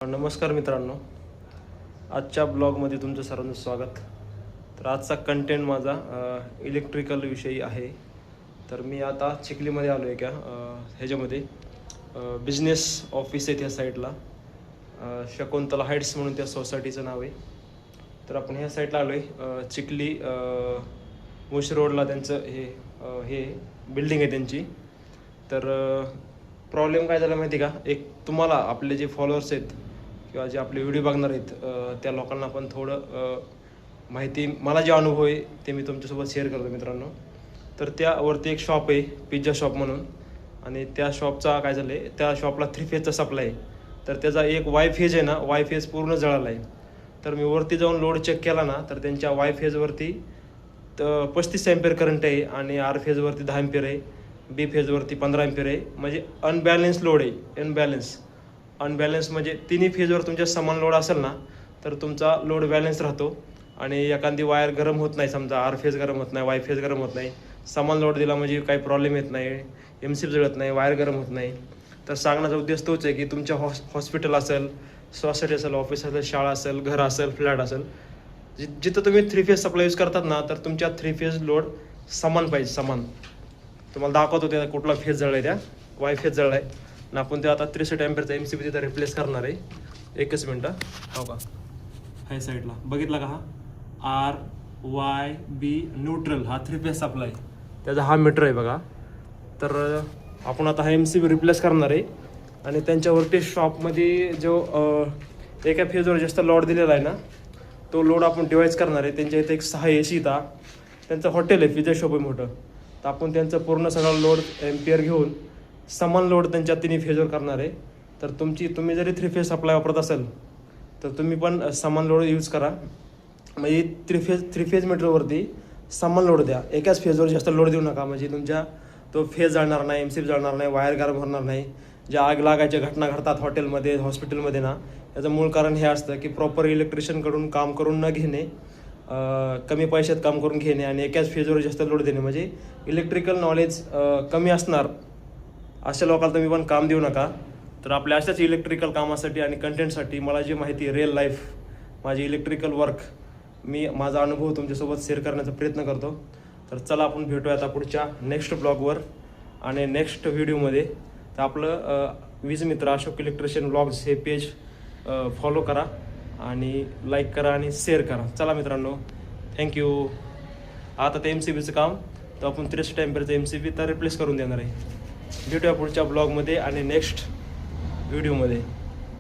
नमस्कार मित्रांनो, आजच्या ब्लॉगमध्ये तुमचं सर्वांचं स्वागत. तर आजचा कंटेंट माझा इलेक्ट्रिकल विषयी आहे. तर मी आता चिखलीमध्ये आलो आहे का ह्याच्यामध्ये बिझनेस ऑफिस आहे त्या साईडला, शकुंतला हाईट्स म्हणून त्या सोसायटीचं नाव आहे. तर आपण ह्या साईडला आलो आहे, चिखली मुश रोडला त्यांचं हे बिल्डिंग आहे त्यांची. तर प्रॉब्लेम काय झाला माहिती का, एक तुम्हाला आपले जे फॉलोअर्स आहेत किंवा जे आपले व्हिडिओ बघणार आहेत त्या लोकांना पण थोडं माहिती, मला जे अनुभव आहे ते मी तुमच्यासोबत शेअर करतो मित्रांनो. तर त्यावरती एक शॉप आहे, पिझ्झा शॉप म्हणून, आणि त्या शॉपचा काय झालं आहे, त्या शॉपला 3 फेजचा सप्लाय आहे. तर त्याचा एक वाय फेज आहे ना, वाय फेज पूर्ण जळाला आहे. तर मी वरती जाऊन लोड चेक केला ना, तर त्यांच्या वाय फेजवरती 35 एम्पियर करंट आहे आणि आर फेजवरती 10 एम्पियर आहे, बी फेजवरती 15 एम्पियर आहे. म्हणजे अनबॅलेन्स लोड आहे. अनबॅलेन्स म्हणजे तिन्ही फेजवर तुमच्या समान लोड असेल ना तर तुमचा लोड बॅलेन्स राहतो आणि एखादी वायर गरम होत नाही, समजा आर फेज गरम होत नाही, वाय फेज गरम होत नाही. समान लोड दिला म्हणजे काही प्रॉब्लेम येत नाही, एमसीबी जळत नाही, वायर गरम होत नाही. तर सांगण्याचा उद्देश तोच आहे की तुमच्या हॉस्पिटल असेल, सोसायटी असेल, ऑफिस असेल, शाळा असेल, घर असेल, फ्लॅट असेल, जिथं तुम्ही 3 फेज सप्लाय यूज करतात ना, तर तुमच्या 3 फेज लोड समान पाहिजे, समान. तुम्हाला दाखवतो त्या कुठला फेज जळला आहे, त्या वाय फेज जळला आहे ना. आपण ते आता 63 एम्पियरचा एमसीबी तिथं रिप्लेस करणार आहे. एकच मिनटं, हो का, ह्या साईडला बघितला का, हा आर वाय बी न्यूट्रल, हा 3 फेज सप्लाय, त्याचा हा मीटर आहे बघा. तर आपण आता हा एमसीबी रिप्लेस करणार आहे आणि त्यांच्यावरती शॉपमध्ये जो एका फेजवर जास्त लोड दिलेला आहे ना, तो लोड आपण डिवाइस करणार आहे. त्यांच्या इथे एक 6 AC येतात, त्यांचं हॉटेल आहे, पिझ्झा शॉप आहे मोठं. तर आपण त्यांचं पूर्ण सगळं लोड एम्पियर घेऊन समान लोड त्यांच्या 3 फेजवर करणार आहे. तर तुम्ही जरी 3 फेज सप्लाय वापरत असाल तर तुम्ही पण समान लोड यूज करा. म्हणजे 3 फेज मीटरवरती समान लोड द्या, एकाच फेजवर जास्त लोड देऊ नका. म्हणजे तुमच्या तो फेज जळणार नाही, एमसीबी जळणार नाही, वायर गरम होणार नाही. ज्या आग लागायच्या घटना घडतात हॉटेलमध्ये, हॉस्पिटलमध्ये ना, याचं मूळ कारण हे असतं की प्रॉपर इलेक्ट्रिशियनकडून काम करून न घेणे, कमी पैशात काम करून घेणे आणि एकाच फेजवर जास्त लोड देणे. म्हणजे इलेक्ट्रिकल नॉलेज कमी असणार अशा लोकांना तुम्ही पण काम देऊ नका. तर आपल्या अशाच इलेक्ट्रिकल कामासाठी आणि कंटेंटसाठी मला जी माहिती आहे, रिअल लाईफ माझी इलेक्ट्रिकल वर्क, मी माझा अनुभव तुमच्यासोबत शेअर करण्याचा प्रयत्न करतो. तर चला आपण भेटूया आता पुढच्या नेक्स्ट ब्लॉगवर आणि नेक्स्ट व्हिडिओमध्ये. तर आपलं वीज मित्र अशोक इलेक्ट्रिशियन ब्लॉग्स हे पेज फॉलो करा आणि लाईक करा आणि शेअर करा. चला मित्रांनो, थँक्यू. आता ते एमसीबीचं काम तर आपण 63 एम्पियरचं एमसीबी तर रिप्लेस करून देणार आहे. भेटूया पुढच्या ब्लॉगमध्ये आणि नेक्स्ट व्हिडिओमध्ये.